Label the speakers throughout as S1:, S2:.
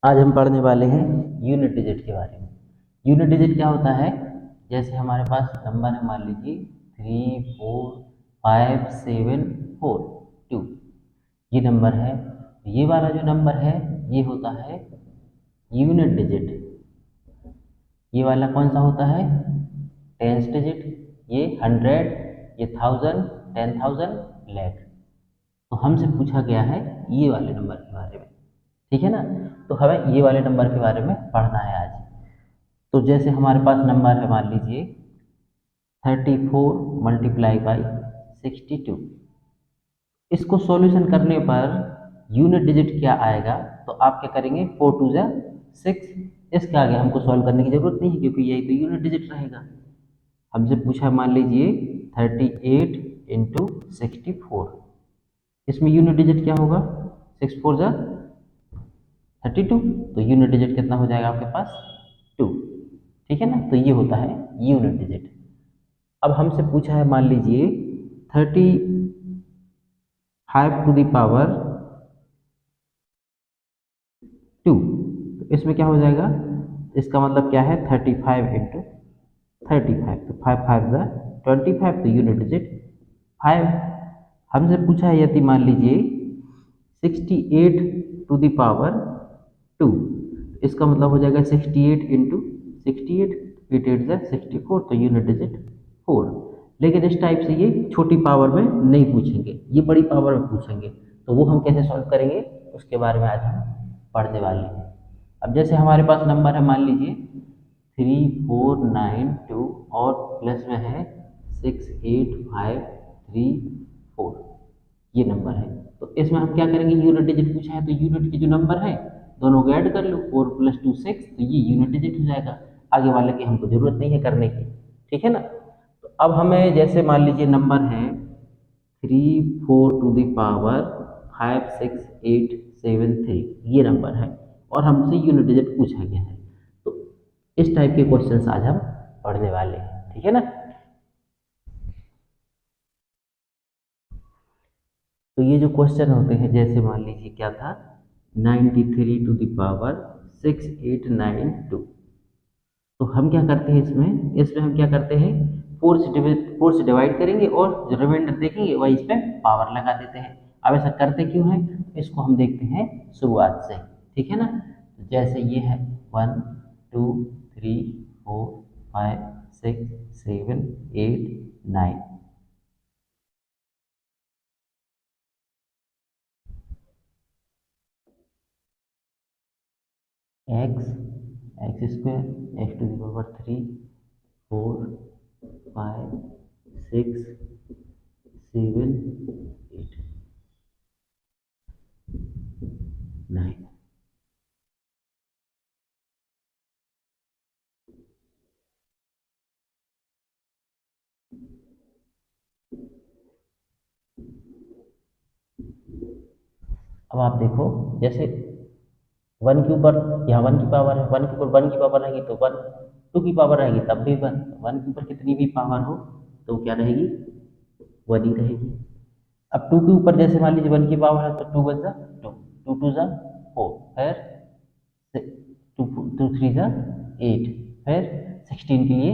S1: आज हम पढ़ने वाले हैं यूनिट डिजिट के बारे में। यूनिट डिजिट क्या होता है? जैसे हमारे पास नंबर है, मान लीजिए 3 4 5 7 4 2, ये नंबर है। ये वाला जो नंबर है ये होता है यूनिट डिजिट। ये वाला कौन सा होता है? Tens digit. ये 100, ये 1000, 10,000, लाख। तो हमसे पूछा गया है ये वाले नंबर के बारे में, ठीक है ना। तो हमें ये वाले नंबर के बारे में पढ़ना है आज। तो जैसे हमारे पास नंबर है, मान लीजिए 34 × 62। इसको सॉल्यूशन करने पर यूनिट डिजिट क्या आएगा? तो आप क्या करेंगे, 4 2 6। इसके आगे हमको सॉल्व करने की जरूरत नहीं है क्योंकि यही तो यूनिट डिजिट रहेगा। हमसे पूछा, मान लीजिए 38 × 64। इसमें यूनिट डिजिट क्या होगा? 6 4 32। तो यूनिट डिजिट कितना हो जाएगा आपके पास? 2। ठीक है ना। तो ये होता है यूनिट डिजिट। अब हमसे पूछा है, मान लीजिए 35 तो इसमें क्या हो जाएगा? इसका मतलब क्या है? 35 × 35। तो 5 5 25, तो यूनिट डिजिट 5। हमसे पूछा है, यदि मान लीजिए 68 टू द पावर 2, इसका मतलब हो जाएगा 68 × 68, 8 8 64, तो यूनिट डिजिट 4। लेकिन इस टाइप से ये छोटी पावर में नहीं पूछेंगे, ये बड़ी पावर में पूछेंगे। तो वो हम कैसे सॉल्व करेंगे उसके बारे में आज हम पढ़ने वाले हैं। अब जैसे हमारे पास नंबर है, मान लीजिए 3492 और प्लस में है 68534, ये नंबर है। तो इसमें हम क्या करेंगे, यूनिट डिजिट पूछा है तो यूनिट के जो नंबर है दोनों को ऐड कर लो, 4 + 2 6, तो ये यूनिट डिजिट हो जाएगा। आगे वाले की हमको जरूरत नहीं है करने की, ठीक है ना। तो अब हमें जैसे मान लीजिए नंबर है 34 टू द पावर 5 6 8 7 3, ये नंबर है और हमसे यूनिट डिजिट पूछा गया है। तो इस टाइप के क्वेश्चंस आज हम पढ़ने वाले हैं, ठीक है ना। तो ये जो क्वेश्चन होते हैं, जैसे मान लीजिए क्या था, 93 टू द पावर 6 8 9 2। तो हम क्या करते हैं, इसमें इसमें हम क्या करते हैं, 4 से डिवाइड करेंगे और जो रिमाइंडर देखेंगे वही इस पर पावर लगा देते हैं। अब ऐसा करते क्यों है, इसको हम देखते हैं शुरुआत से, ठीक है ना। तो जैसे ये है 1 2 3 4 5 6 7 8 9। X to the power 3 4 5 6 7 8 9। अब आप देखो, जैसे वन के ऊपर, यहाँ वन की पावर है, वन के ऊपर वन की पावर रहेगी तो वन, टू की पावर रहेगी तब भी वन। वन के ऊपर कितनी भी पावर हो तो क्या रहेगी, वन ही रहेगी। अब टू के ऊपर जैसे मान लीजिए वन की पावर है तो टू वन ज़ा टू, टू टू ज़ा फोर, फिर टू टू थ्री ज़ा एट, फिर 16 के लिए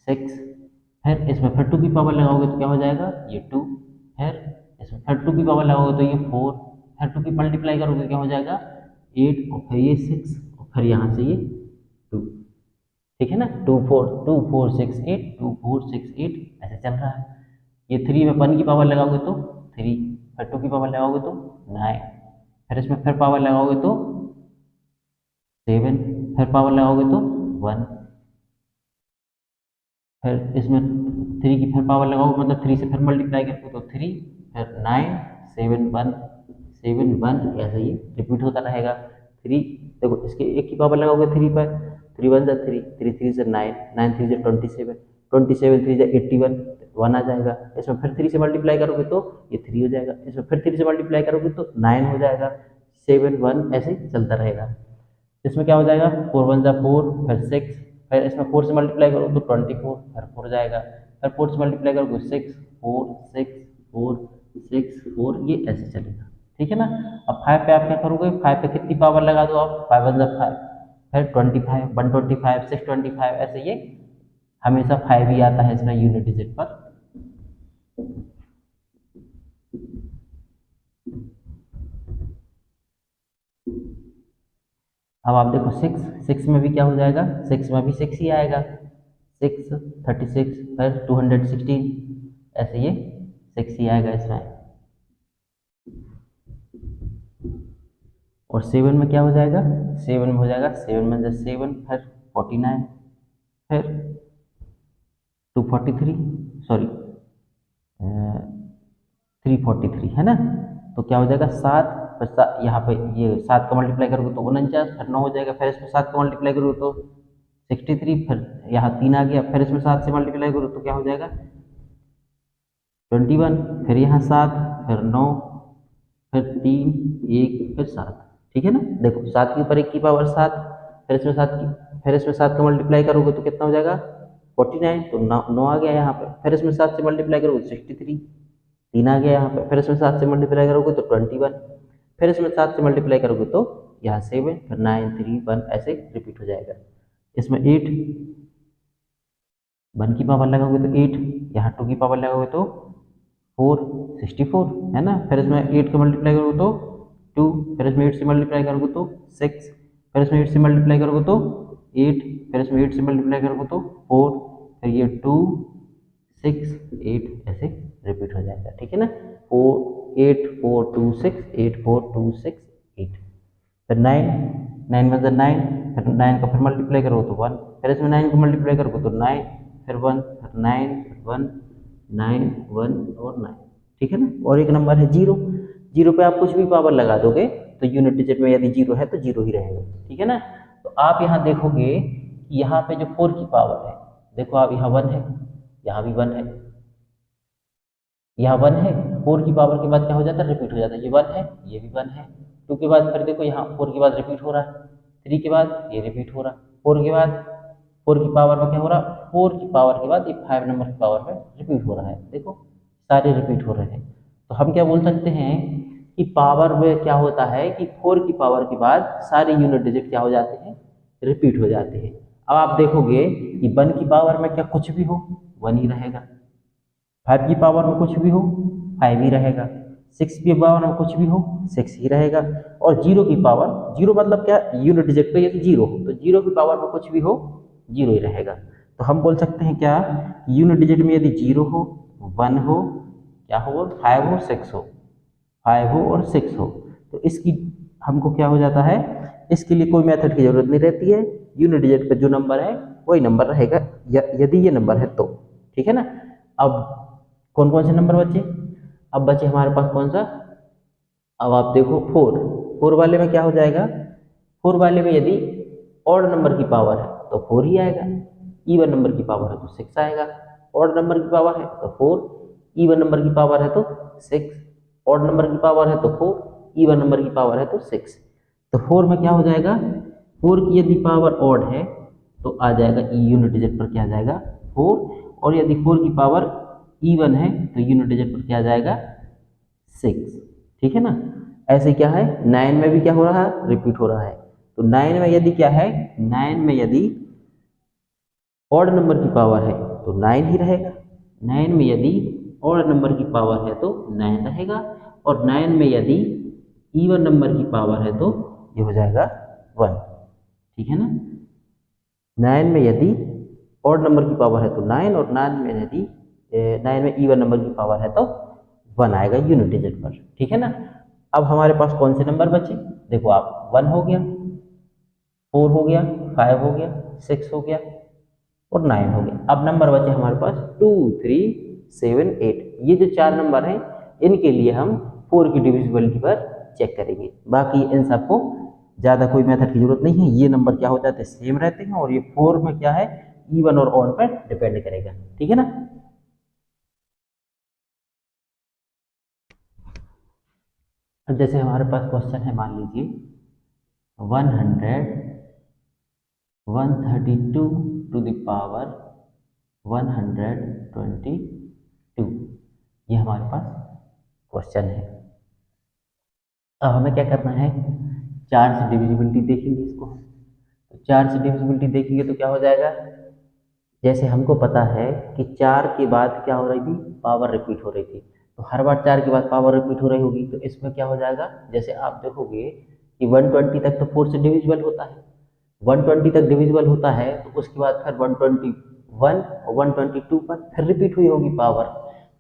S1: 6, फिर इसमें फिर टू की पावर लगाओगे तो क्या हो जाएगा, ये टू, फिर इसमें फिर टू की पावर लगाओगे तो ये फोर, फिर टू की मल्टीप्लाई करोगे तो क्या हो जाएगा 8, और फिर ये 6, और फिर यहाँ से ये 2। ठीक है ना, 2 4 6 8, 2 4 6 8 ऐसे चल रहा है। ये थ्री में वन की पावर लगाओगे तो थ्री, फिर टू की पावर लगाओगे तो 9, फिर इसमें फिर पावर लगाओगे तो 7, फिर पावर लगाओगे तो 1, फिर इसमें थ्री की फिर पावर लगाओगे मतलब थ्री से फिर मल्टीप्लाई करोगे तो थ्री, फिर 9 7 1 7 1, ऐसे ही रिपीट होता रहेगा। थ्री, देखो इसके एक की पावर लगाओगे थ्री पर, थ्री वन ज़ा थ्री, थ्री थ्री से नाइन, नाइन थ्री से 27, 27 थ्री से 81, वन आ जाएगा। इसमें फिर थ्री से मल्टीप्लाई करोगे तो ये थ्री हो जाएगा, इसमें फिर थ्री से मल्टीप्लाई करोगे तो 9 हो जाएगा, 7 1, ऐसे ही चलता रहेगा। इसमें क्या हो जाएगा, 4 1 ज़ा 4, फिर 6, फिर इसमें 4 से मल्टीप्लाई करो तो 24, फिर 4 जाएगा, फिर 4 से मल्टीप्लाई करोगे 6 4 6 4 6 4, ये ऐसे चलेगा। ठीक है ना। अब 5 पे आप क्या करोगे, 5 पे कितनी पावर लगा दो आप, 5 वन 5, फिर 25, 125, 625, ऐसे ये हमेशा 5 ही आता है इसमें यूनिट डिजिट पर। अब आप देखो 6, 6 में भी क्या हो जाएगा, 6 में भी 6 ही आएगा, 6, 36, फिर 216, ऐसे ये 6 ही आएगा इसमें। और 7 में क्या हो जाएगा, 7 में हो जाएगा 7 में 7, फिर 49, फिर 243, सॉरी 343, है ना। तो क्या हो जाएगा 7, फिर यहाँ पे ये 7 का मल्टीप्लाई करोगे तो 49, फिर 9 हो जाएगा, फिर इसमें 7 का मल्टीप्लाई करोगे तो 63, फिर यहाँ 3 आ गया, फिर इसमें 7 से मल्टीप्लाई करो तो क्या हो जाएगा 21, फिर यहाँ 7, फिर 9, फिर 3, 1, फिर 7, ठीक है ना। देखो 7 के ऊपर 1 की पावर 7, फिर इसमें 7 की, फिर इसमें 7 का मल्टीप्लाई करोगे तो कितना हो जाएगा 49, तो 9 आ गया यहाँ पे, फिर इसमें 7 से मल्टीप्लाई करोगे तो 63, 3 आ गया यहाँ पे, फिर इसमें 7 से मल्टीप्लाई करोगे तो 21, फिर इसमें 7 से मल्टीप्लाई करोगे तो यहाँ 7, फिर 9, 3, 1, ऐसे रिपीट हो जाएगा। इसमें 8, 1 की पावर लगाओगे तो 8, यहाँ 2 की पावर लगाओगे तो 4, 64, है ना। फिर इसमें 8 का मल्टीप्लाई करोगे तो 2, फिर इसमें 8 से मल्टीप्लाई करोगे तो 6, फिर इसमें 8 से मल्टीप्लाई करोगे तो 8, फिर इसमें 8 से मल्टीप्लाई करोगे तो 4, फिर ये 2, 6, 8, ऐसे रिपीट हो जाएगा, ठीक है ना। 4, 8, 4, 2, 6, 8, 4, 2, 6, 8, फिर 9, 9 में 9, फिर 9 का फिर मल्टीप्लाई करो तो 1, फिर इसमें 9 को मल्टीप्लाई करोगे तो 9, फिर 1, फिर 9, फिर 1, 9, 1 और 9, ठीक है ना। और एक नंबर है 0, 0 पे आप कुछ भी पावर लगा दोगे तो यूनिट डिजिट में यदि 0 है तो 0 ही रहेगा, ठीक है ना। तो आप यहाँ देखोगे कि यहाँ पे जो 4 की पावर है, देखो आप यहाँ 1 है, यहाँ भी 1 है, यहाँ 1 है, 4 की पावर के बाद क्या हो जाता है, रिपीट हो जाता है, ये 1 है, ये भी 1 है, 2 के बाद फिर देखो यहाँ 4 के बाद रिपीट हो रहा है, 3 के बाद ये रिपीट हो रहा है, 4 के बाद 4 की पावर में क्या हो रहा है, 4 की पावर के बाद ये 5 नंबर की पावर में रिपीट हो रहा है, देखो सारे रिपीट हो रहे हैं। तो हम क्या बोल सकते हैं कि पावर में क्या होता है कि 4 की पावर के बाद सारे यूनिट डिजिट क्या हो जाते हैं, रिपीट हो जाते हैं। अब आप देखोगे कि 1 की पावर में क्या कुछ भी हो 1 ही रहेगा, 5 की पावर में कुछ भी हो 5 ही रहेगा, 6 की पावर में कुछ भी हो 6 ही रहेगा, और 0 की पावर, 0 मतलब क्या, यूनिट डिजिट पे यदि 0 हो तो 0 की पावर में कुछ भी हो 0 ही रहेगा। तो हम बोल सकते हैं क्या, यूनिट डिजिट में यदि 0 हो, 1 हो, क्या हो, 5 हो, 6 हो, 5 हो और 6 हो, तो इसकी हमको क्या हो जाता है, इसके लिए कोई मेथड की जरूरत नहीं रहती है, यूनिट डिजिट पे जो नंबर है वही नंबर रहेगा, यदि ये नंबर है तो, ठीक है ना। अब कौन कौन से नंबर बचे, अब बचे हमारे पास कौन सा, अब आप देखो 4, 4 वाले में क्या हो जाएगा, 4 वाले में यदि ऑड नंबर की पावर है तो 4 ही आएगा, इवन नंबर की पावर है तो 6 आएगा, ऑड नंबर की पावर है तो 4, इवन नंबर की पावर है तो 6, ऑड नंबर की पावर है तो 4, इवन नंबर की पावर है तो 6। तो 4 में क्या हो जाएगा, 4 की यदि पावर ऑड है तो आ जाएगा यूनिट डिजिट पर क्या आ जाएगा 4, और यदि 4 की पावर इवन है तो यूनिट डिजिट पर क्या आ जाएगा 6, ठीक है ना। ऐसे क्या है 9 में भी क्या हो रहा है, रिपीट हो रहा है, तो 9 में यदि क्या है, 9 में यदि ऑड नंबर की पावर है तो 9 ही रहेगा, 9 में यदि ऑड नंबर की पावर है तो 9 रहेगा, और 9 में यदि इवन नंबर की पावर है तो ये हो जाएगा 1, ठीक है ना। 9 में यदि ऑड नंबर की पावर है तो 9, और 9 में यदि 9 में इवन नंबर की पावर है तो 1 आएगा यूनिट डिजिट पर, ठीक है ना। अब हमारे पास कौन से नंबर बचे, देखो आप 1 हो गया, 4 हो गया, 5 हो गया, 6 हो गया और 9 हो गया। अब नंबर बचे हमारे पास 2, 3, 7, 8, ये जो 4 नंबर हैं इनके लिए हम 4 की डिविजिबिलिटी पर चेक करेंगे, बाकी इन सबको ज़्यादा कोई मेथड की जरूरत नहीं है, ये नंबर क्या हो जाते हैं सेम रहते हैं, और ये 4 में क्या है इवन और ऑड पर डिपेंड करेगा, ठीक है ना। अब जैसे हमारे पास क्वेश्चन है, मान लीजिए 100 132 टू द पावर 122, ये हमारे पास क्वेश्चन है। अब हमें क्या करना है, 4 से डिविजिबिलिटी देखेंगे इसको। तो 4 से डिविजिबिलिटी देखेंगे तो क्या हो जाएगा, जैसे हमको पता है कि 4 के बाद क्या हो रही थी, पावर रिपीट हो रही थी। तो हर बार 4 के बाद पावर रिपीट हो रही होगी, तो इसमें क्या हो जाएगा, जैसे आप देखोगे कि 120 तक तो 4 से डिविजिबल होता है, 120 तक डिविजिबल होता है, तो उसके बाद फिर 121 और 122 पर फिर रिपीट हुई होगी पावर।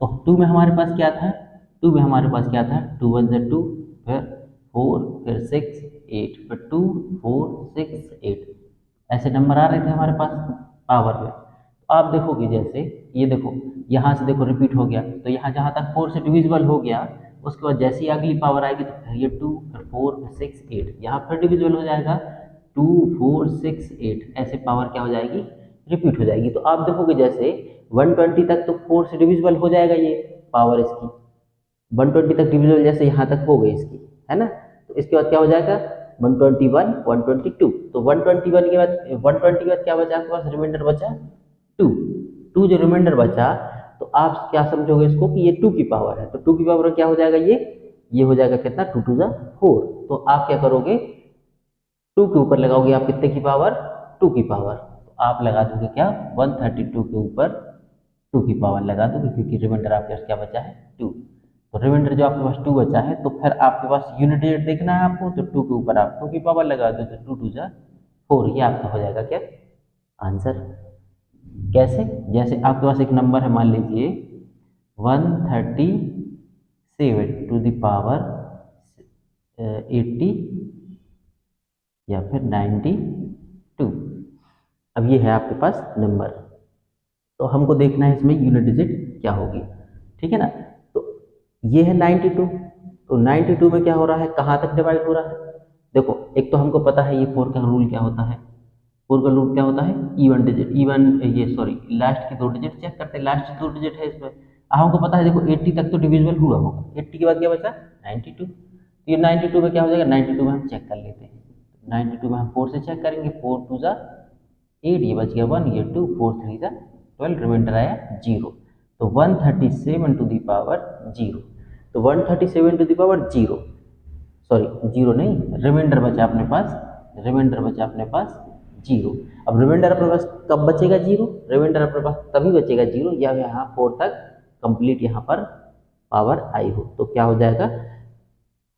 S1: तो 2 में हमारे पास क्या था, 2 में हमारे पास क्या था, 2 1 जा 2, फिर 4, फिर 6 8, फिर 2 4 6 8, ऐसे नंबर आ रहे थे हमारे पास पावर में। तो आप देखोगे जैसे ये देखो, यहाँ से देखो रिपीट हो गया, तो यहाँ जहाँ तक 4 से डिविजिबल हो गया, उसके बाद जैसे ही अगली पावर आएगी तो फिर ये 2 फिर 4 फिर 6 8, यहाँ फिर डिविजिबल हो जाएगा, 2 4 6 8, ऐसे पावर क्या हो जाएगी, रिपीट हो जाएगी। तो आप देखोगे जैसे 120 तक तो 4 से डिविजिबल हो जाएगा ये पावर इसकी, 120 तक डिविजिबल जैसे यहाँ तक हो गई इसकी, है ना। तो इसके बाद क्या हो जाएगा, 121 122, तो 121 के बाद 120 के बाद क्या बचा आपके पास, रिमाइंडर बचा 2, 2 जो रिमाइंडर बचा, तो आप क्या समझोगे इसको कि ये 2 की पावर है, तो 2 की पावर क्या हो जाएगा, ये हो जाएगा कितना, 2 2 जा 4। तो आप क्या करोगे, 2 के ऊपर लगाओगे आप कितने की पावर, 2 की पावर, तो आप लगा दोगे क्या, 132 के ऊपर 2 की पावर लगा दोगे, क्योंकि रिमाइंडर आपके पास क्या बचा है, 2। तो रिमाइंडर जो आपके पास 2 बचा है, तो फिर आपके पास यूनिट डिजिट देखना है आपको, तो 2 के ऊपर आप 2 की पावर लगा दो, तो 2 2 जा 4, ये आपका हो जाएगा क्या, आंसर। कैसे, जैसे आपके पास एक नंबर है, मान लीजिए 137 टू द पावर 80 या फिर 92, अब ये है आपके पास नंबर, तो हमको देखना है इसमें यूनिट डिजिट क्या होगी, ठीक है ना। तो ये है 92, तो 92 में क्या हो रहा है, कहाँ तक डिवाइड हो रहा है, देखो एक तो हमको पता है ये 4 का रूल क्या होता है, 4 का रूल क्या होता है, इवन डिजिट, इवन ये सॉरी लास्ट के 2 डिजिट चेक करते हैं, लास्ट 2 डिजिट है इसमें। अब हमको पता है देखो 80 तक तो डिविजिबल हुआ होगा, 80 के बाद क्या बचा, 92, तो ये 92 में क्या हो जाएगा, 92 में हम चेक कर लेते हैं, 92 में हम 4 से चेक करेंगे, 4 2 जा 8, ये बच गया 1, ये 2 4 3 जा 12, रिमाइंडर आया 0, तो 137 टू दी पावर 0, तो 137 टू दी पावर 0, सॉरी 0 नहीं, रिमाइंडर बचा अपने पास, रिमाइंडर बचा अपने पास 0। अब रिमाइंडर अपने पास कब बचेगा 0, रिमाइंडर अपने पास तभी बचेगा 0 या यहाँ 4 तक कंप्लीट यहाँ पर पावर आई हो, तो क्या हो जाएगा,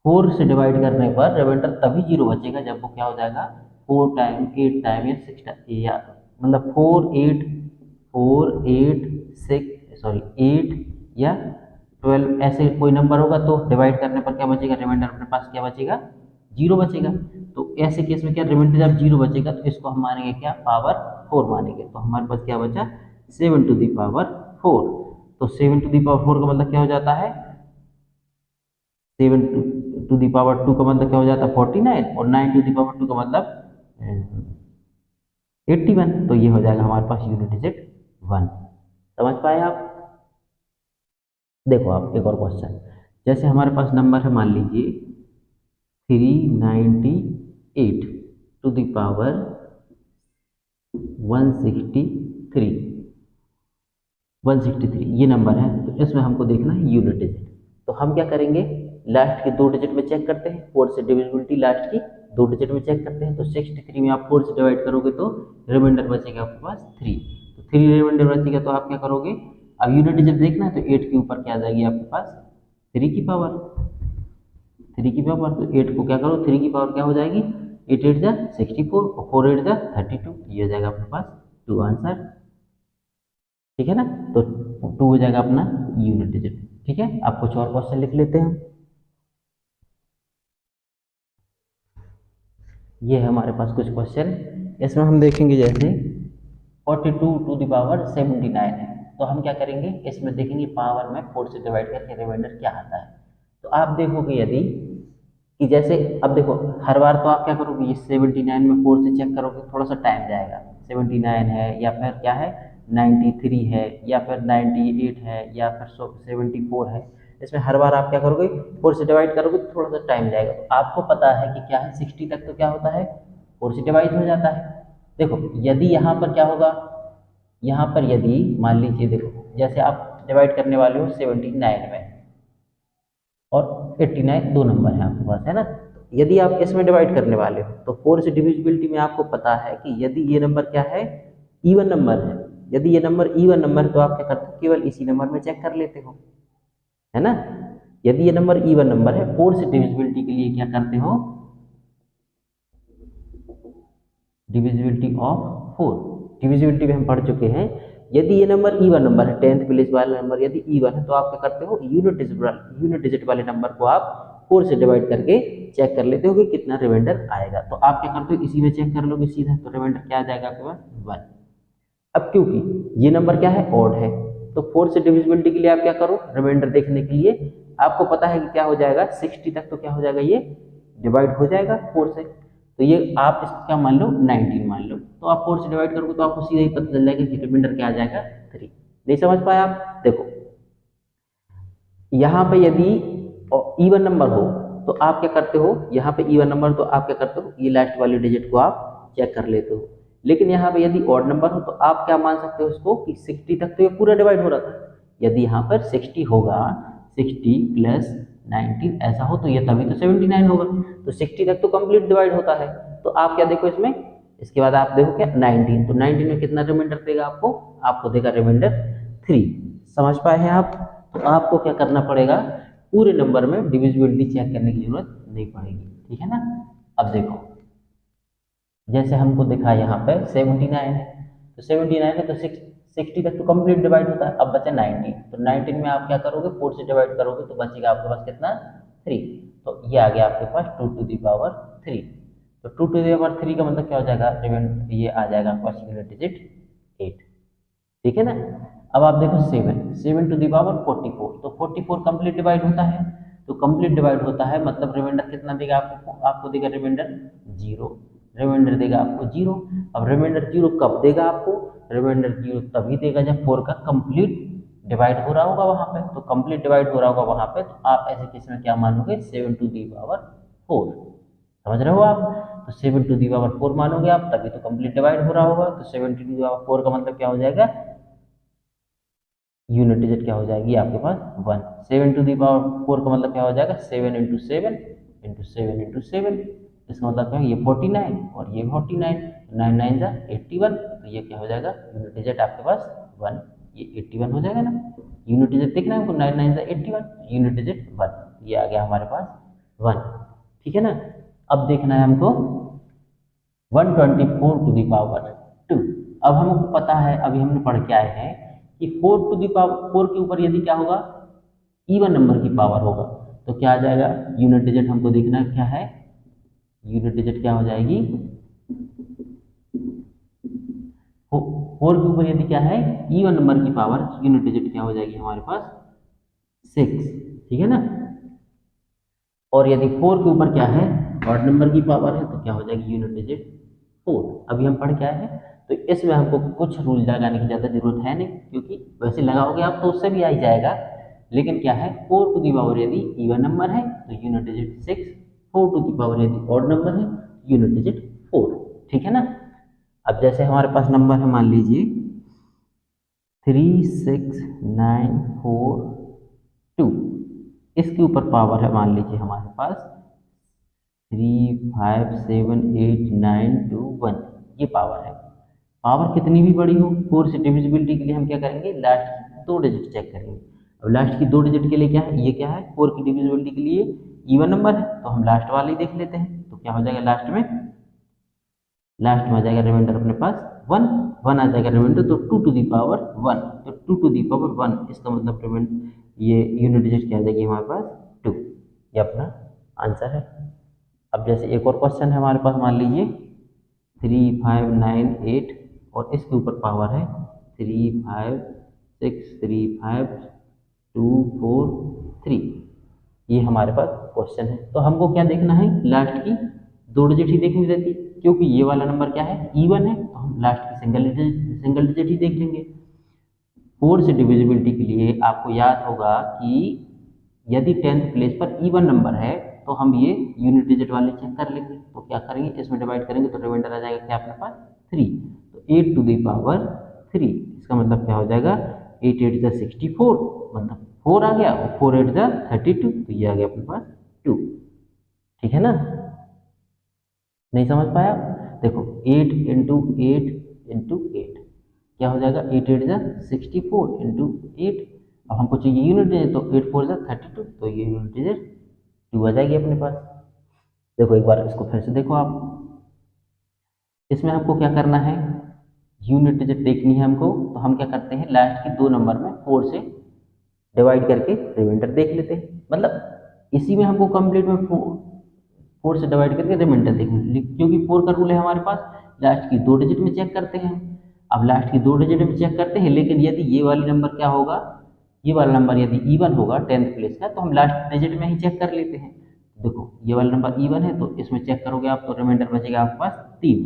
S1: 4 से डिवाइड करने पर रिमाइंडर तभी 0 बचेगा जब वो क्या हो जाएगा, 4 टाइम 8 टाइम या 6 टाइम, या मतलब 4 8 सॉरी 8 या 12 ऐसे कोई नंबर होगा, तो डिवाइड करने पर क्या बचेगा, रिमाइंडर अपने पास क्या बचेगा, 0 बचेगा। तो ऐसे केस में क्या, रिमाइंडर जब 0 बचेगा तो इसको हम मानेंगे क्या, पावर 4 मानेंगे, तो हमारे पास क्या बचा, 7 टू दी पावर 4, तो 7 टू दी पावर 4 का मतलब क्या हो जाता है, 7 टू दी पावर 2 का मतलब क्या हो जाता है, 49, और 9 टू दी पावर 2 का मतलब 81, तो ये हो जाएगा हमारे पास यूनिट डिजिट 1। समझ पाए आप। देखो आप एक और क्वेश्चन, जैसे हमारे पास नंबर है, मान लीजिए 398 टू द पावर 163, 163 ये नंबर है, तो इसमें हमको देखना है यूनिट डिजिट। तो हम क्या करेंगे, लास्ट के 2 डिजिट में चेक करते हैं, 4 से डिविजिबिलिटी लास्ट की 2 डिजिट में चेक करते हैं, तो 63 में आप 4 से डिवाइड करोगे तो रिमाइंडर बचेगा आपके पास 3, तो 3 रिमाइंडर बचेगा, तो आप क्या करोगे, अब यूनिट डिजिट देखना है, तो 8 के ऊपर क्या आ जाएगी आपके पास, 3 की पावर, 3 की पावर, तो 8 को क्या करो, 3 की पावर क्या हो जाएगी, 8 8 जा 64 और 4 8 जा 32, ये हो जाएगा अपने पास 2 आंसर, ठीक है ना। तो 2 हो जाएगा अपना यूनिट डिजिट, ठीक है। आप कुछ और क्वेश्चन लिख लेते हैं, ये है हमारे पास कुछ क्वेश्चन, इसमें हम देखेंगे जैसे 42 टू द पावर 79 है, तो हम क्या करेंगे, इसमें देखेंगे पावर में 4 से डिवाइड करके रिमाइंडर क्या आता है। तो आप देखोगे यदि कि जैसे अब देखो, हर बार तो आप क्या करोगे, ये 79 में 4 से चेक करोगे, थोड़ा सा टाइम जाएगा, 79 है या फिर क्या है 93 है या फिर 98 है या फिर 74 है, इसमें हर बार आप क्या करोगे, 4 से डिवाइड करोगे तो थोड़ा सा टाइम जाएगा। तो आपको पता है कि क्या है, 60 तक तो क्या होता है, 4 से डिवाइड हो जाता है। देखो यदि यहाँ पर क्या होगा, यहाँ पर यदि मान लीजिए देखो, जैसे आप डिवाइड करने वाले हो 79 में, और 89 दो नंबर है आपके पास, है ना। यदि आप इसमें डिवाइड करने वाले हो तो 4 से डिविजिबिलिटी में आपको पता है कि यदि ये नंबर क्या है, इवन नंबर है, यदि ये नंबर इवन नंबर है तो आप क्या करते हो, केवल इसी नंबर में चेक कर लेते हो, है ना। यदि ये नंबर इवन नंबर है, 4 से डिविजिबिलिटी के लिए क्या करते हो, डिविजिबिलिटी ऑफ 4, डिविजिबिलिटी में हम पढ़ चुके हैं। यदि ये नंबर इवन नंबर है, 10th प्लेस वाला नंबर यदि इवन है तो आप क्या करते हो, यूनिट डिजिट वाले नंबर को आप 4 से डिवाइड करके चेक कर लेते हो कि कितना रिमाइंडर आएगा। तो आप क्या करते हो, इसी में चेक कर लोगे सीधा, तो रिमाइंडर क्या आ जाएगा आपके पास, 1। अब क्योंकि ये नंबर क्या है, ऑड है, तो 4 से डिविजिबिलिटी के लिए आप क्या करो, रिमाइंडर देखने के लिए आपको पता है कि क्या हो जाएगा, 60 तक तो क्या हो जाएगा, ये डिवाइड हो जाएगा 4 से। तो ये आप इसको क्या मान लो, 19 मान लो, तो आप 4 से डिवाइड करोगे तो आपको सीधा ही पता चल जाएगा कि रिमाइंडर क्या आ जाएगा, 3। नहीं समझ पाए आप, देखो यहाँ पे यदि इवन नंबर हो तो आप क्या करते हो, यहाँ पे इवन नंबर तो आप क्या करते हो, ये लास्ट वाली डिजिट को आप चेक कर लेते हो। लेकिन यहाँ पे यदि ऑड नंबर हो तो आप क्या मान सकते हो इसको कि 60 तक तो ये पूरा डिवाइड हो रहा था। यदि यहाँ पर 60 होगा, 60 प्लस 19 ऐसा हो तो ये तभी तो 79 होगा, तो 60 तक तो कंप्लीट डिवाइड होता है। तो आप क्या देखो इसमें, इसके बाद आप देखो क्या 19, तो 19 में कितना रिमाइंडर देगा आपको, आपको देगा रिमाइंडर 3। समझ पाए हैं आप। तो आपको क्या करना पड़ेगा, पूरे नंबर में डिविजिबिलिटी चेक करने की जरूरत नहीं पड़ेगी, ठीक है ना। अब देखो जैसे हमको दिखा यहाँ पे 79 है, तो 79 है तो 60 तक तो कंप्लीट डिवाइड होता है, अब बचा 19, तो 19 में आप क्या करोगे, 4 से डिवाइड करोगे तो बचेगा आपके पास कितना, 3। तो ये आ गया आपके पास 2 टू दी पावर 3। तो 2 टू दी पावर 3 का मतलब क्या हो जाएगा, ये आ जाएगा आपके पास यूनिट डिजिट 8, ठीक है ना। अब आप देखो 7 टू दी पावर 44, तो 44 कंप्लीट डिवाइड होता है, तो कंप्लीट डिवाइड होता है मतलब रिमाइंडर कितना देगा आपको देगा रिमाइंडर 0, रिमाइंडर देगा आपको 0। अब रिमाइंडर 0 कब देगा आपको, रिमाइंडर 0 तभी देगा जब 4 का कंप्लीट डिवाइड हो रहा होगा वहां पे, तो कंप्लीट डिवाइड हो रहा होगा वहां पे, तो आप ऐसे केस में क्या मानोगे, 7 टू दी पावर 4, समझ रहे हो आप। तो 7 टू दी पावर 4 मानोगे आप, तभी तो कंप्लीट डिवाइड हो रहा होगा, तो 7 टू दी पावर 4 का मतलब क्या हो जाएगा, यूनिट डिजिट क्या हो जाएगी आपके पास 1। 7 टू दी पावर 4 का मतलब क्या हो जाएगा, 7 इंटू 7 इंटू 7 इंटू 7, इसका मतलब क्या है, ये 49 और ये 49, 9 9 जा 81, तो ये क्या हो जाएगा, यूनिट डिजिट आपके पास 1, ये 81 हो जाएगा ना। यूनिट डिजिट देखना है हमको, 9 9 जा 81, यूनिट डिजिट 1, ये आ गया हमारे पास 1, ठीक है ना। अब देखना है हमको 124 टू दी पावर 2। अब हमको पता है, अभी हमने पढ़ के आए हैं कि 4 टू दी पावर 4 के ऊपर यदि क्या होगा, इवन नंबर की पावर होगा, तो क्या आ जाएगा, यूनिट डिजिट हमको देखना क्या है, यूनिट डिजिट क्या हो जाएगी, 4 के ऊपर यदि क्या है, इवन नंबर की पावर, यूनिट डिजिट क्या हो जाएगी हमारे पास 6, ठीक है ना। और यदि 4 के ऊपर क्या है, ऑड नंबर की पावर है, तो क्या हो जाएगी यूनिट डिजिट 4। अभी हम पढ़ के आए हैं, तो इसमें हमको कुछ रूल लगाने की ज़्यादा जरूरत है नहीं, क्योंकि वैसे लगाओगे आप तो उससे भी आ ही जाएगा। लेकिन क्या है, 4 टू दी पावर यदि इवन नंबर है तो unit digit 6, 4 to the power यदि ऑड नंबर है यूनिट डिजिट 4, ठीक है ना। अब जैसे हमारे पास नंबर है, मान लीजिए 36942, इसके ऊपर पावर है मान लीजिए हमारे पास 3578921, ये पावर है। पावर कितनी भी बड़ी हो, 4 से डिविजिबिलिटी के लिए हम क्या करेंगे, लास्ट की 2 डिजिट चेक करेंगे। अब लास्ट की 2 डिजिट के लिए क्या है, ये क्या है, 4 की डिविजिबिलिटी के लिए इवन नंबर है, तो हम लास्ट वाले ही देख लेते हैं, तो क्या हो जाएगा लास्ट में, लास्ट में आ जाएगा रिमाइंडर अपने पास 1, 1 आ जाएगा रिमाइंडर, तो 2 टू दी पावर 1, तो 2 टू दी पावर 1, इसका मतलब रिमाइंडर, ये यूनिट डिजिट क्या आ जाएगी हमारे पास 2, ये अपना आंसर है। अब जैसे एक और क्वेश्चन है हमारे पास, मान लीजिए 3598 और इसके ऊपर पावर है 3563524 ये हमारे पास क्वेश्चन है। तो हमको क्या देखना है, लास्ट की 2 डिजिट ही देखनी रहती, क्योंकि ये वाला नंबर क्या है, इवन है, तो हम लास्ट की सिंगल डिजिट ही देख लेंगे। 4 से डिविजिबिलिटी के लिए आपको याद होगा कि यदि 10th प्लेस पर इवन नंबर है तो हम ये यूनिट डिजिट वाले चेक कर लेंगे, तो क्या करेंगे, इसमें डिवाइड करेंगे तो रिमाइंडर आ जाएगा क्या अपने पास 3, तो 8 टू दी पावर 3, इसका मतलब क्या हो जाएगा, 8 8 64, मतलब 4 आ गया और 4 8 जा 32, तो ये आ गया अपने पास 2। ठीक है ना, नहीं समझ पाया? देखो 8 इंटू 8 इंटू 8 क्या हो जाएगा, 8 8 जा 64 इंटू 8। अब हमको चाहिए यूनिट डिजिट, तो 8 4 जा 32, तो ये यूनिट डिजिट 2 आ जाएगी अपने पास। देखो एक बार इसको फिर से देखो आप, इसमें हमको क्या करना है, यूनिट डिजिट देखनी है हमको, तो हम क्या करते हैं, लास्ट के 2 नंबर में 4 से डिवाइड करके रिमाइंडर देख लेते हैं। मतलब इसी में हमको कंप्लीट में 4 से डिवाइड करके रिमाइंडर देखेंगे, क्योंकि 4 का रूल है हमारे पास, लास्ट की 2 डिजिट में चेक करते हैं हम। अब लास्ट की 2 डिजिट में चेक करते हैं, लेकिन यदि ये वाली नंबर क्या होगा, ये वाला नंबर यदि इवन होगा 10th प्लेस का, तो हम लास्ट डिजिट में ही चेक कर लेते हैं। देखो ये वाला नंबर इवन है, तो इसमें चेक करोगे आप, तो रिमाइंडर बचेगा आपके पास 3।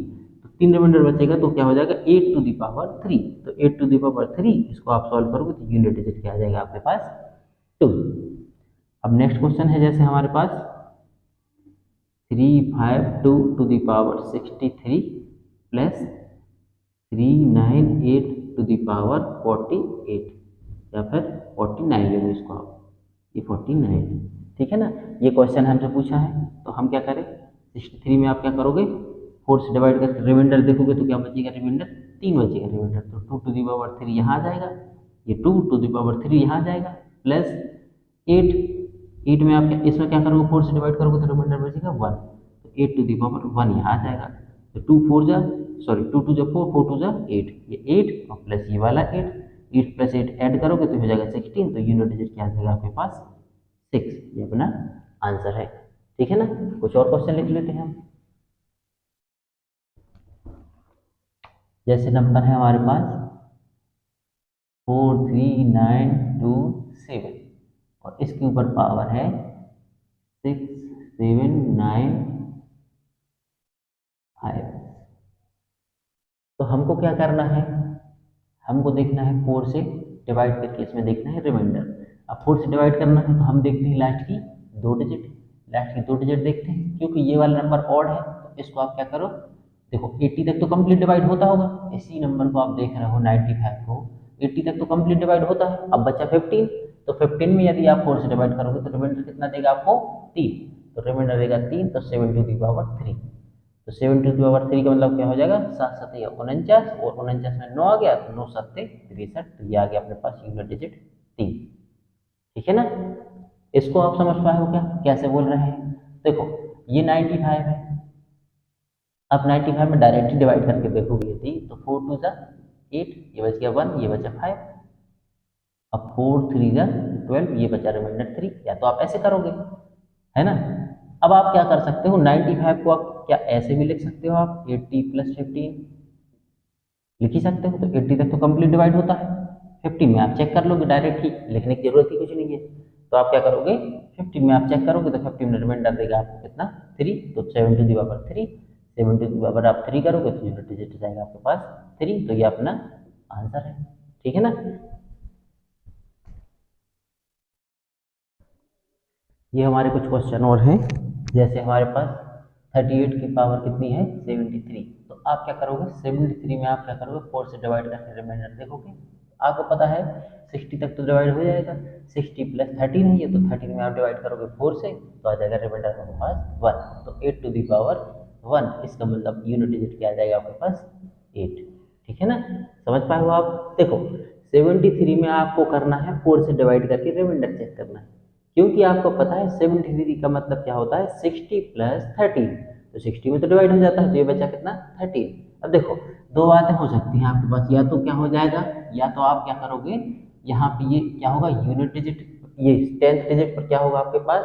S1: तो 3 रिमाइंडर बचेगा, तो क्या हो जाएगा 8 टू द पावर 3। तो 8 टू द पावर 3, इसको आप सॉल्व करोगे तो यूनिट डिजिट क्या आ जाएगा आपके पास, 2। अब नेक्स्ट क्वेश्चन है, जैसे हमारे पास 352 to the power 63 plus 398 to the power 48, या फिर 49 ले लो इसको आप, ये 49। ठीक है ना, ये क्वेश्चन हमसे पूछा है, तो हम क्या करें, 63 में आप क्या करोगे, 4 से डिवाइड करके रिमाइंडर देखोगे तो क्या बचेगा, रिमाइंडर 3 बचेगा रिमाइंडर, तो 2 टू द पावर 3 यहाँ आ जाएगा, ये 2 टू द पावर 3 यहाँ आ जाएगा, प्लस 8। 8 में आप क्या, इसमें क्या करोगे, 4 से डिवाइड करोगे तो रिमाइंडर बचेगा 1, तो 8 टू द पावर 1 यहाँ आ जाएगा। तो 2 4 जा, सॉरी 2 2 जा 4, 4 2 जा 8, ये 8 और प्लस ये वाला 8, 8 प्लस 8 ऐड करोगे तो हो जाएगा 16, तो यूनिट डिजिट क्या आ जाएगा आपके पास, 6। ये अपना आंसर है। ठीक है ना, कुछ और क्वेश्चन लिख लेते हैं हम। जैसे नंबर है हमारे पास 43927 और इसके ऊपर पावर है 6795। तो हमको क्या करना है, हमको देखना है 4 से डिवाइड करके इसमें देखना है रिमाइंडर। अब 4 से डिवाइड करना है, तो हम देखते हैं लास्ट की 2 डिजिट, लास्ट की 2 डिजिट देखते हैं, क्योंकि ये वाला नंबर ऑड है, तो इसको आप क्या करो, देखो 80 तक तो कंप्लीट डिवाइड होता होगा, इसी नंबर को आप देख रहे हो 95 को, 80 तक तो कंप्लीट डिवाइड होता है। अब बचा 15, तो 15 में यदि आप 4 से डिवाइड करोगे तो रिमाइंडर कितना देगा आपको, 3। तो रिमाइंडर देगा 3, तो 7 टू द पावर 3। तो 7 टू द पावर 3 का मतलब क्या हो जाएगा, 7 7 49, और 49 में 9 आ गया, तो 9 7 63, तो ये आ गया अपने पास यूनिट डिजिट 3। ठीक है ना, इसको आप समझ पाए हो क्या, कैसे बोल रहे हैं? देखो ये 95 है, अब 95 में डायरेक्टली डिवाइड करके देखोगे यदि, तो 4 2 जा 8, ये बच गया 1, ये बचा 5, अब 4 3 जा 12, ये बचा रिमाइंडर 3। या तो आप ऐसे करोगे, है ना। अब आप क्या कर सकते हो, 95 को आप क्या ऐसे भी लिख सकते हो, आप 80 प्लस 15 लिख ही सकते हो, तो 80 तक तो कंप्लीट डिवाइड होता है, 15 में आप चेक कर लोगे डायरेक्ट ही, लिखने की जरूरत ही कुछ नहीं है। तो आप क्या करोगे, 15 में आप चेक करोगे तो 15 में रिमाइंडर देगा आपको कितना, 3, तो 7 to the power 3, 7 to the power आप 3 करोगे तो यूनिट डिजिट जाएगा आपके पास 3, तो ये अपना आंसर है। ठीक है ना, ये हमारे कुछ क्वेश्चन और हैं, जैसे हमारे पास 38 की पावर कितनी है, 73। तो आप क्या करोगे, 73 में आप क्या करोगे, 4 से डिवाइड करके रिमाइंडर देखोगे, आपको पता है 60 तक तो डिवाइड हो जाएगा, 60 प्लस 13 है ये, तो 13 में आप डिवाइड करोगे 4 से, तो आ जाएगा रिमाइंडर आपके पास 1, तो 8 टू द पावर 1, इसका मतलब यूनिट डिजिट क्या आ जाएगा आपके पास, 8। ठीक है ना, समझ पाए हो आप? देखो 73 में आपको करना है 4 से डिवाइड करके रिमाइंडर चेक करना है, क्योंकि आपको पता है 73 का मतलब क्या होता है, 60 प्लस 13, तो 60 में तो डिवाइड हो जाता है, तो ये बचा कितना, 13। अब देखो दो बातें हो सकती हैं आपके पास, या तो क्या हो जाएगा, या तो आप क्या करोगे, यहाँ पे ये क्या होगा, यूनिट डिजिट, ये 10th डिजिट पर क्या होगा आपके पास,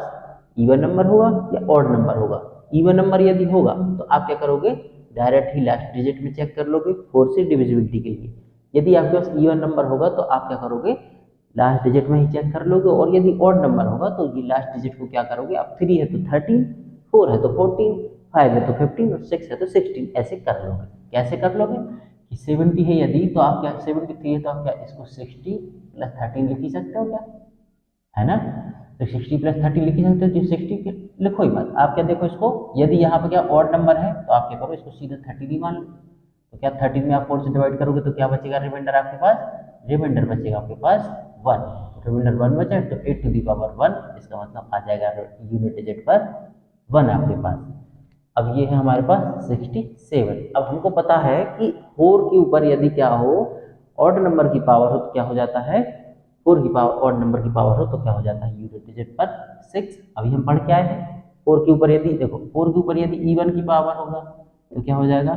S1: इवन नंबर होगा या ऑड नंबर होगा। इवन नंबर यदि होगा तो आप क्या करोगे, डायरेक्ट ही लास्ट डिजिट में चेक कर लोगे 4 से डिविजिबिलिटी के लिए। यदि आपके पास इवन नंबर होगा तो आप क्या करोगे, लास्ट डिजिट में ही चेक कर लोगे, और यदि ऑड नंबर होगा तो ये लास्ट डिजिट को क्या करोगे आप, 3 है तो 13, 4 है तो 14, 5 है तो 15 और 6 है तो 16, ऐसे कर लोगे। कैसे कर लोगे कि 70 है यदि, तो आप क्या, 73 है तो आप क्या इसको 60 प्लस 13 लिख ही सकते हो क्या, है ना। तो 60 प्लस 30 लिख ही सकते हो, तो 60 लिखो ही मत, आप क्या देखो इसको, यदि यहाँ पे क्या ऑड नंबर है तो आप क्या करो, इसको सीधा 30 ही मान लो। तो क्या 13 में आप 4 से डिवाइड करोगे तो क्या बचेगा रिमाइंडर आपके पास, रिमाइंडर बचेगा आपके पास वन, रिमाइंडर वन बचा तो 8 टू दी पावर वन, इसका मतलब आ जाएगा यूनिट डिजिट पर वन आपके पास। अब ये है हमारे पास 67। अब हमको पता है कि 4 के ऊपर यदि क्या हो ऑड नंबर की पावर हो तो क्या हो जाता है, 4 की पावर ऑड नंबर की पावर हो तो क्या हो जाता है यूनिट डिजिट पर 6। अभी हम पढ़ के आए हैं 4 के ऊपर यदि देखो 4 के ऊपर यदि इवन की पावर होगा तो क्या हो जाएगा,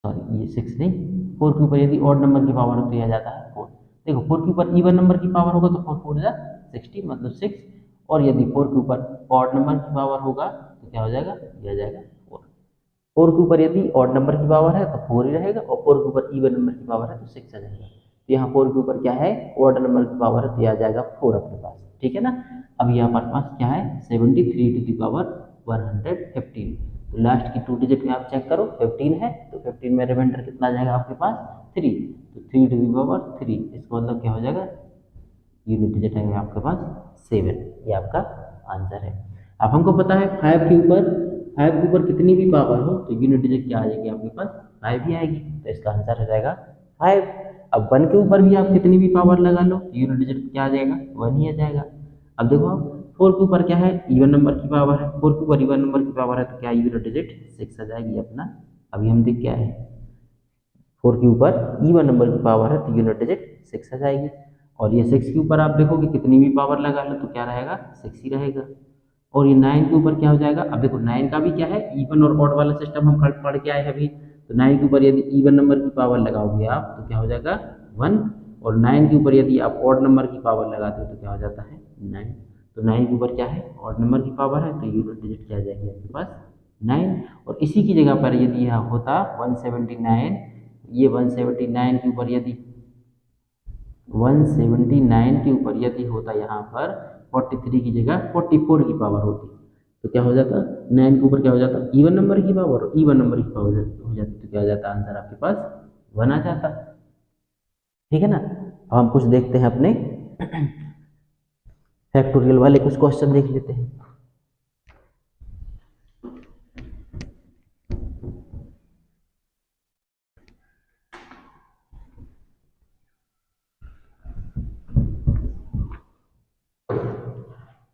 S1: सॉरी ये 6 नहीं, 4 के ऊपर यदि ऑड नंबर की पावर हो तो यह आ जाता है 4। देखो 4 के ऊपर इवन नंबर की पावर होगा तो 4 4 जा 60 मतलब 6, और यदि 4 के ऊपर ऑड नंबर की पावर होगा तो क्या हो जाएगा, यह आ जाएगा 4। 4 के ऊपर यदि ऑड नंबर की पावर है तो 4 ही रहेगा, और 4 के ऊपर इवन नंबर की पावर है तो 6 आ जाएगा। तो यहाँ 4 के ऊपर क्या है ऑड नंबर की पावर है तो यह आ जाएगा 4 अपने पास, ठीक है ना। अब यहाँ पर पास क्या है 73 टू दी पावर 115। तो लास्ट की 2 डिजिट में आप चेक करो 15 है तो 15 में रिमाइंडर कितना आ जाएगा आपके पास 3, तो 3 टू दी पावर 3, इसका मतलब क्या हो जाएगा यूनिट डिजिट है आपके पास 7, ये आपका आंसर है। अब हमको पता है 5 के ऊपर कितनी भी पावर हो तो यूनिट डिजिट क्या आ जाएगी आपके पास 5 ही आएगी, तो इसका आंसर हो जाएगा 5। अब 1 के ऊपर भी आप कितनी भी पावर लगा लो यूनिट डिजिट क्या आ जाएगा 1 ही आ जाएगा। अब देखो आप 4 के ऊपर क्या है इवन नंबर की पावर है, 4 के ऊपर इवन नंबर की पावर है तो क्या यूनिट डिजिट 6 आ जाएगी अपना। अभी हम देख क्या है 4 के ऊपर इवन नंबर की पावर है तो यूनिट डिजिट 6 आ जाएगी, और ये 6 के ऊपर आप देखोगे कितनी भी पावर लगा लो तो क्या रहेगा 6 ही रहेगा। और ये 9 के ऊपर क्या हो जाएगा, अब देखो 9 का भी क्या है इवन और ऑड वाला सिस्टम हम पढ़ के आए हैं अभी, तो 9 के ऊपर यदि इवन नंबर की पावर लगाओगे आप तो क्या हो जाएगा 1, और 9 के ऊपर यदि आप ऑड नंबर की पावर लगाते हो तो क्या हो जाता है 9। तो 9 के ऊपर क्या है ऑड नंबर की पावर है तो यूनिट डिजिट क्या आ जाएगी आपके पास 9। और इसी की जगह पर यदि यह होता 179, ये 179 के ऊपर यदि 179 के ऊपर यदि होता यहाँ पर 43 की जगह 44 की पावर होती तो क्या हो जाता 9 के ऊपर क्या हो जाता इवन नंबर की पावर, इवन नंबर की पावर हो जाती तो क्या हो जाता आंसर आपके पास 1 आ जाता, ठीक है ना। अब हम कुछ देखते हैं अपने फैक्टोरियल वाले कुछ क्वेश्चन देख लेते हैं।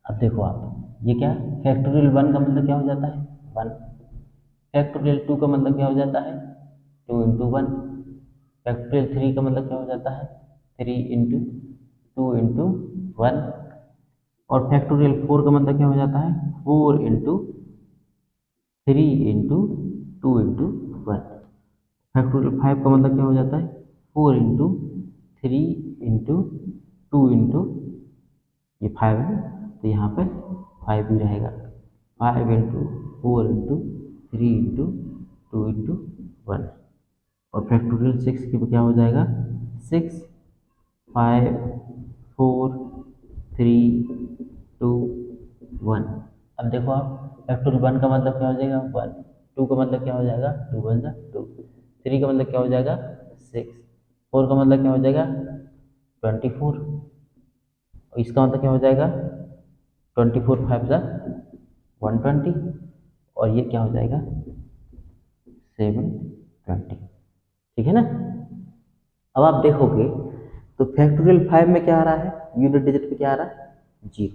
S1: अब देखो आप ये क्या फैक्टोरियल 1 का मतलब क्या हो जाता है 1, फैक्टोरियल 2 का मतलब क्या हो जाता है 2 इंटू 1, फैक्टोरियल 3 का मतलब क्या हो जाता है 3 इंटू 2 इंटू 1, और फैक्टोरियल 4 का मतलब क्या हो जाता है 4 इंटू 3 इंटू 2 इंटू 1, फैक्टोरियल 5 का मतलब क्या हो जाता है 4 इंटू 3 इंटू 2 इंटू ये 5 है तो यहाँ पे 5 ही रहेगा, 5 इंटू 4 इंटू 3 इंटू 2 इंटू 1, और फैक्टोरियल 6 की क्या हो जाएगा 6 5 4 3 2 1। अब देखो आप फैक्टोरियल 1 का मतलब क्या हो जाएगा 1, 2 का मतलब क्या हो जाएगा 2 1 जा 2, 3 का मतलब क्या हो जाएगा 6, 4 का मतलब क्या हो जाएगा 24, और इसका मतलब क्या हो जाएगा 24 5 जा 120, और ये क्या हो जाएगा 720, ठीक है ना। अब आप देखोगे तो फैक्टोरियल 5 में क्या आ रहा है यूनिट डिजिट पे क्या आ रहा है 0,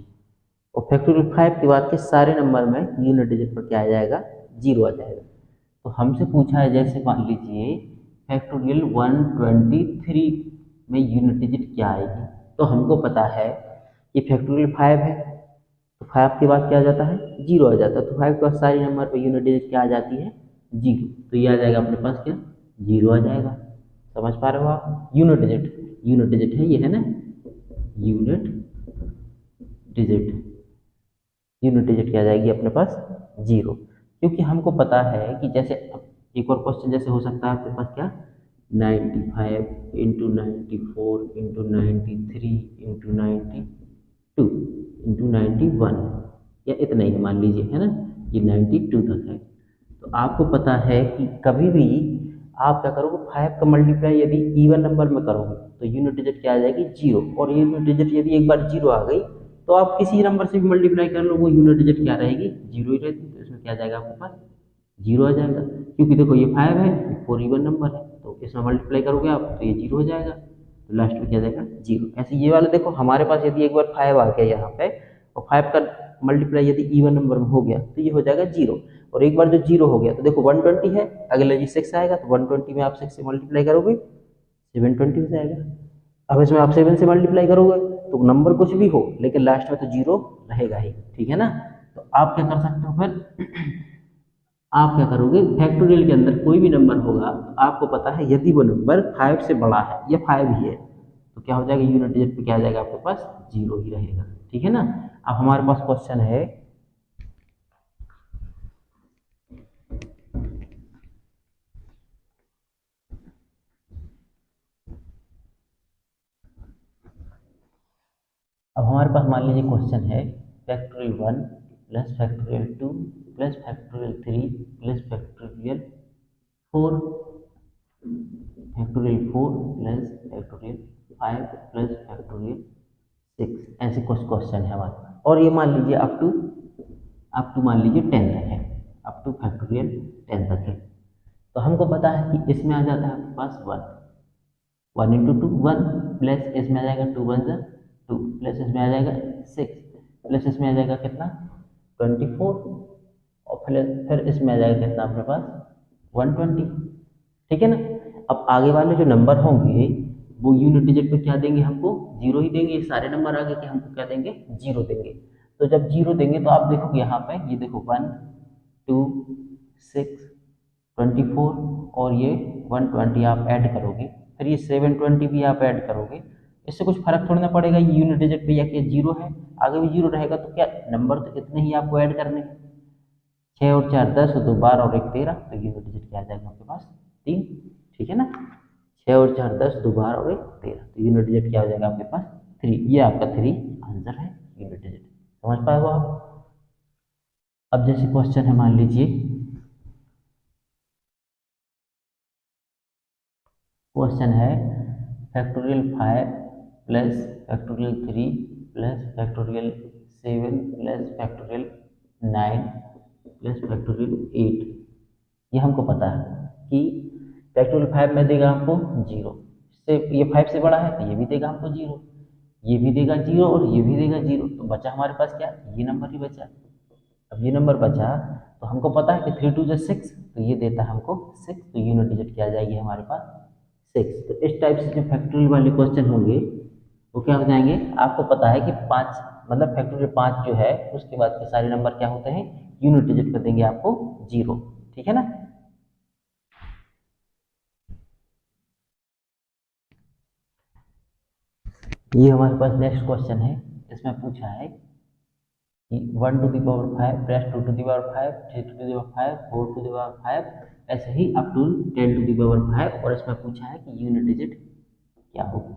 S1: और फैक्टोरियल 5 के बाद के सारे नंबर में यूनिट डिजिट पर क्या आ जाएगा 0 आ जाएगा। तो हमसे पूछा है जैसे मान लीजिए फैक्टोरियल 123 में यूनिट डिजिट क्या आएगी, तो हमको पता है कि फैक्टोरियल 5 है तो 5 के बाद क्या आ जाता है 0 आ जाता है, तो 5 के बाद सारे नंबर पर यूनिट डिजिट क्या आ जाती है 0, तो ये आ जाएगा अपने पास क्या 0 आ जाएगा। समझ पा रहे हो आप यूनिट डिजिट है ये है ना, यूनिट डिजिट, यूनिट डिजिट क्या आ जाएगी अपने पास 0, क्योंकि हमको पता है कि जैसे एक और क्वेश्चन जैसे हो सकता है आपके पास क्या 95 इंटू 94 इंटू 93 इंटू 92 इंटू 91, या इतना ही मान लीजिए है ना, ये 92 तक है। तो आपको पता है कि कभी भी आप क्या करोगे 5 का मल्टीप्लाई यदि इवन नंबर में करोगे तो यूनिट डिजिट क्या आ जाएगी 0, और यूनिट डिजिट यदि एक बार 0 आ गई तो आप किसी नंबर से भी मल्टीप्लाई कर लो वो यूनिट डिजिट क्या रहेगी 0 ही रहती, तो इसमें क्या आ जाएगा आपके पास 0 आ जाएगा, क्योंकि देखो ये 5 है 4 इवन नंबर है तो इसमें मल्टीप्लाई करोगे आप तो ये 0 हो जाएगा। तो लास्ट में क्या जाएगा 0। ऐसे ये वाला देखो हमारे पास यदि एक बार 5 आ गया यहाँ पे और 5 का मल्टीप्लाई यदि इवन नंबर में हो गया तो ये हो जाएगा 0। और एक बार जो 0 हो गया तो देखो 120 है, अगले जी 6 आएगा तो 120 में आप 6 से मल्टीप्लाई करोगे 720 हो जाएगा। अब इसमें आप 7 से मल्टीप्लाई करोगे तो नंबर कुछ भी हो लेकिन लास्ट में तो 0 रहेगा ही, ठीक है ना। तो आप क्या कर सकते हो फिर आप क्या करोगे, फैक्टोरियल के अंदर कोई भी नंबर होगा आपको पता है यदि वो नंबर 5 से बड़ा है या 5 ही है तो क्या हो जाएगा, यूनिट डिजिट पे क्या आ जाएगा आपके पास 0 ही रहेगा, ठीक है ना। अब हमारे पास क्वेश्चन है अब हमारे पास मान लीजिए क्वेश्चन है factorial 1 plus factorial 2 plus factorial 3 plus factorial 4 factorial 4 plus factorial 5 plus factorial 6, ऐसे कुछ क्वेश्चन है हमारे पास। और ये मान लीजिए अप टू मान लीजिए 10 तक है, अप टू फैक्टोरियल 10 तक है। तो हमको पता है कि इसमें आ जाता है आपके पास 1, 1 इंटू टू 1 प्लस इसमें आ जाएगा 2 1 जा 2 प्लस इसमें आ जाएगा 6 प्लस इसमें आ जाएगा कितना 24 और फिर इसमें आ जाएगा कितना अपने पास 120, ठीक है ना। अब आगे वाले जो नंबर होंगे वो यूनिट डिजिट पे क्या देंगे, हमको 0 ही देंगे। सारे नंबर आगे के हमको क्या देंगे 0 देंगे। तो जब 0 देंगे तो आप देखोगे यहाँ पे ये देखो 1 2 6 24 और ये 120 आप ऐड करोगे, फिर ये 720 भी आप ऐड करोगे, इससे कुछ फर्क थोड़ी ना पड़ेगा। ये यूनिट डिजिट पे या कि 0 है आगे भी 0 रहेगा तो क्या नंबर तो इतने ही आपको ऐड करने हैं। 6 और 4 10 2 12 और 1 13, तो यूनिट डिजिट क्या आ जाएगा आपके पास 3, ठीक है ना। 6 और 4 10 2 12 और 1 13, तो यूनिट डिजिट क्या हो जाएगा आपके पास 3। ये आपका 3 आंसर है यूनिट डिजिट, समझ पाए हो आप। अब जैसे क्वेश्चन है मान लीजिए क्वेश्चन है factorial 5 plus factorial 3 plus factorial 7 plus factorial 9 plus factorial 8। ये हमको पता है कि फैक्टोरियल 5 में देगा हमको 0, इससे ये 5 से बड़ा है तो ये भी देगा हमको 0, ये भी देगा 0 और ये भी देगा 0, तो बचा हमारे पास क्या ये नंबर ही बचा। अब ये नंबर बचा तो हमको पता है कि 3 2 6, तो ये देता है हमको 6, तो यूनिट डिजिट क्या आ जाएगी हमारे पास 6। तो इस टाइप से जो फैक्टोरियल वाले क्वेश्चन होंगे वो क्या हो जाएंगे, आपको पता है कि 5 मतलब फैक्टोरियल 5 जो है उसके बाद के सारे नंबर क्या होते हैं यूनिट डिजिट पर देंगे आपको 0, ठीक है ना। ये हमारे पास नेक्स्ट क्वेश्चन है, इसमें पूछा है कि 1 to the power 5 plus 2 to the power 5 3 to the power 5 4 to the power 5 ऐसे ही up to 10 to the power 5, और इसमें पूछा है कि यूनिट डिजिट क्या होगी,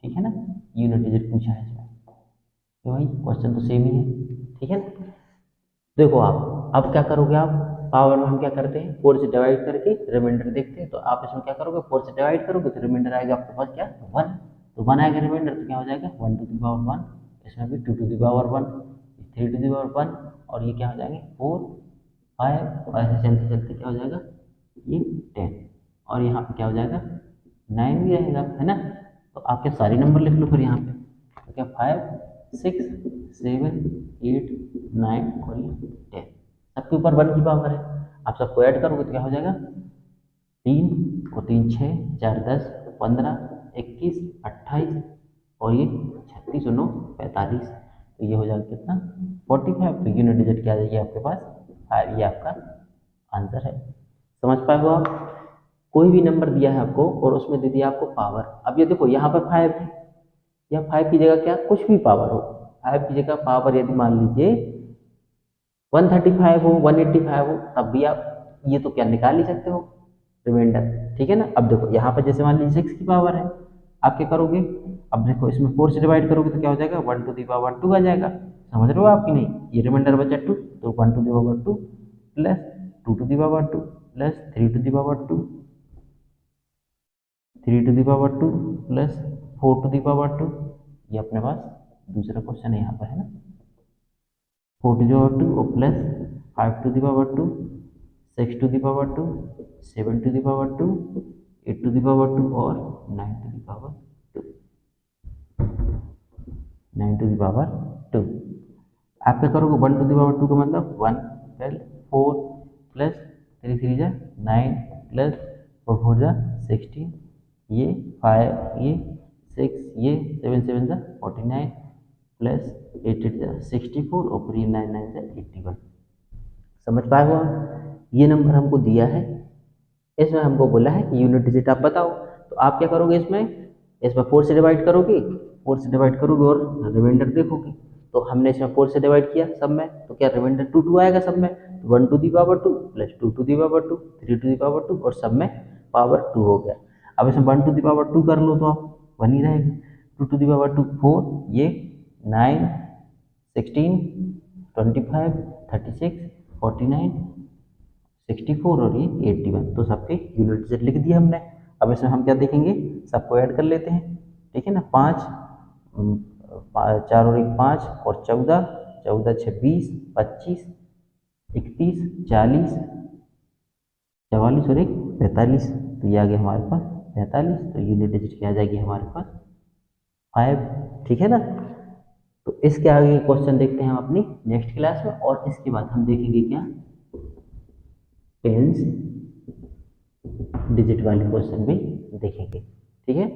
S1: ठीक है ना। यूनिट डिजिट पूछा है इसमें, तो भाई क्वेश्चन तो सेम ही है, ठीक है ना। देखो आप अब क्या करोगे, आप पावर में हम क्या करते हैं 4 से डिवाइड करके रिमाइंडर देखते हैं, तो आप इसमें क्या करोगे 4 से डिवाइड करोगे तो रिमाइंडर आएगा आपके पास क्या 1, तो 1 आएगा रिमाइंडर तो क्या हो जाएगा 1 टू द पावर 1, इसमें भी 2 to the power 1 3 to the power 1, और ये क्या हो जाएंगे 4 5, और ऐसे चलते चलते क्या हो जाएगा ये 10, और यहाँ पे क्या हो जाएगा 9 भी रहेगा, है ना। तो आपके सारे नंबर लिख लो फिर यहाँ पे, तो क्या 5 6 7 8 9 और ये 10, सबके ऊपर 1 की पावर है। आप सबको ऐड करोगे तो क्या हो जाएगा 3 और 3 6 4 10 15 21 28 और ये 36 और 9 45, तो ये हो जाएगा कितना 45, तो यूनिट डिजिट क्या आ जाएगी आपके पास 5, ये आपका आंसर है, समझ पाए हो आप। कोई भी नंबर दिया है आपको और उसमें दे दिया आपको पावर, अब ये देखो यहाँ पर 5 है या 5 की जगह क्या कुछ भी पावर हो, 5 की जगह पावर यदि मान लीजिए 135 हो 185 हो तब भी आप ये तो क्या निकाल ही सकते हो रिमाइंडर, ठीक है ना। अब देखो यहाँ पर जैसे मान लीजिए 6 की पावर है, आप क्या करोगे, अब देखो इसमें 4 से डिवाइड करोगे तो क्या हो जाएगा 1 टू दी पावर 2 आ जाएगा, समझ रहे हो आप कि नहीं। ये रिमाइंडर बचा 2, तो 1 to the power 2 plus 2 to the power 2 plus 3 to the power 2 3 to the power 2 plus 4 to the power 2, ये अपने पास दूसरा क्वेश्चन है यहाँ पर, है ना। 4 टू दी पावर 2 और plus 5 to the power 2 6 to the power 2 7 to the power 2 8 to the power 2 और 9 to the power 2, 9 to the power 2। आप क्या करोगे, 1 टू द पावर 2 का मतलब 1 प्लस 4 प्लस 3 3 जा 9 प्लस 4 4 जा 16, ये 5 ये 6 ये 7 7 जा 49 प्लस 8 8 जा 64 और फिर ये 9 9 जा 81। समझ पाए हो आप? ये नंबर हमको दिया है, इसमें हमको बोला है कि यूनिट डिजिट आप बताओ। तो आप क्या करोगे, इसमें इसमें 4 से डिवाइड करोगे, 4 से डिवाइड करोगे और रिमाइंडर देखोगे। तो हमने इसमें 4 से डिवाइड किया सब में, तो क्या रिमाइंडर 2 2 आएगा सब में। तो 1 to the power 2 plus 2 to the power 2 3 to the power 2 और सब में पावर 2 हो गया। अब इसमें 1 टू दी पावर 2 कर लो तो आप 1 ही रहेगा। 2 टू दी पावर 2 4 ये 9 16 25 36 49 64 और ये 81, तो सबके यूनिट डिजिट लिख दिया हमने। अब इसमें हम क्या देखेंगे, सबको ऐड कर लेते हैं, ठीक है ना। 5 4 और 1 5 और 14 14 6 20 25 31 40 44 और 1 45, तो ये आ गया हमारे पास 45। तो यूनिट डिजिट क्या आ जाएगी हमारे पास 5, ठीक है ना। तो इसके आगे क्वेश्चन देखते हैं हम अपनी नेक्स्ट क्लास में, और इसके बाद हम देखेंगे क्या, टेंस डिजिट वाले क्वेश्चन भी देखेंगे, ठीक है।